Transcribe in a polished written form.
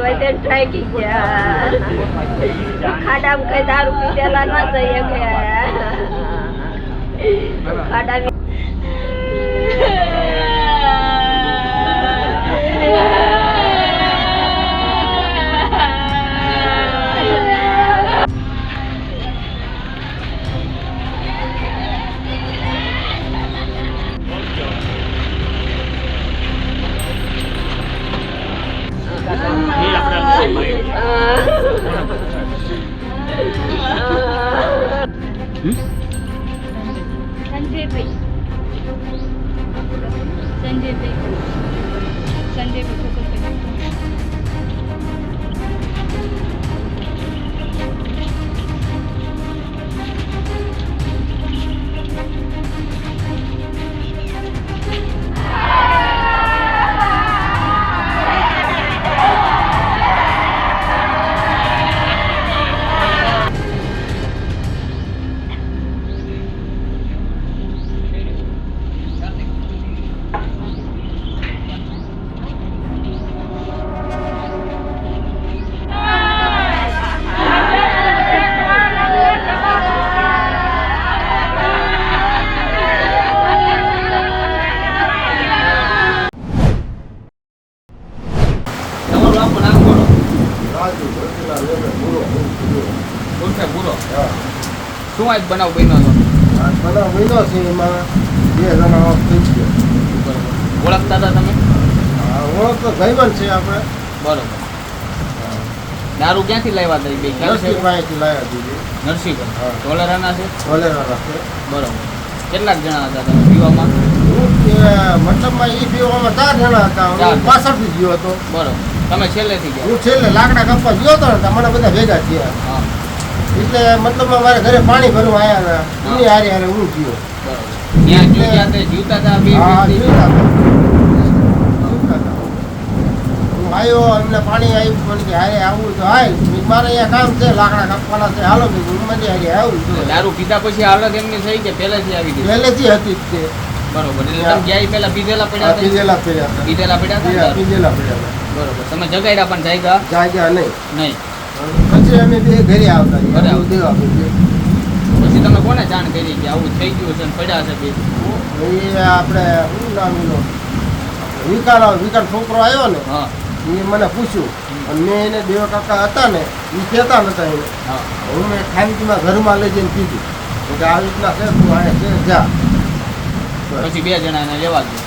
Vaide try ગયા ખાડામાં કઈ દારૂ પીધેલા ન જઈએ કે ખાડા संजय શું આજ બનાવ બન્યો હતો? બનાવ બન્યો છે એમાં 2 જણા ઓફ થઈ ગયા. બરોબર. ઓળખતા હતા તમે? ઓળખ તો ભાઈબંધ છે આપણે. બરોબર. દારૂ ક્યાંથી લાવ્યા હતા? બે નરસિંહભાઈથી લાવ્યા દીધી. નરસિંહભાઈ ટોલેરાના છે? ટોલેરાના છે. બરોબર. કેટલાક જણા હતા તમે પીવામાં? મતલબમાં એ પીવામાં 4 જણા હતા. હું પાછળથી ગયો હતો. બરોબર. તમે છેલ્લેથી ગયા? હું છેલ્લે લાકડા કાપવા ગયો હતો ને મને બધા ભેગા થયા. હા. એટલે મતલબમાં મારે ઘરે પાણી ભરવા આવ્યા હતા. એની હારે હારે હું ગયો. બરોબર. ત્યાં જીવતા હતા બે? હા, જીવતા હતા. હું આવ્યો એમને પાણી આવ્યું મને કે હારે આવું તો હાલ મારે અહીંયા કામ છે લાકડા કાપવાના છે હાલો કે હું મજે હારે આવું. દારૂ પીધા પછી હાલત એમની થઈ કે પહેલેથી આવી ગઈ? પહેલેથી હતી જ તે. બરોબર. એટલે તમે ગયા પહેલા પીધેલા પડ્યા હતા? પીધેલા પડ્યા હતા. પીધેલા પડ્યા હતા? પીધેલા પડ્યા હતા. બરોબર. તમે જગાડ્યા પણ જાગ્યા નહીં. નહીં. પછી અમે બે ઘરે આવતા ઘરે આવતા. દેવા પછી તમે કોને જાણ કરી કે આવું થઈ ગયું છે ને પડ્યા છે બે? એ આપણે શું નામ એનો વિકાસ છોકરો આવ્યો ને હા. એ મને પૂછ્યું અને મેં એને દેવા કાકા હતા ને એ કહેતા નતા એને. હા. હું મેં ખાનગીમાં ઘરમાં લઈ જઈને કીધું કે આવી રીતના છે તું આને છે જા. પછી 2 જણાને લેવા ગયો?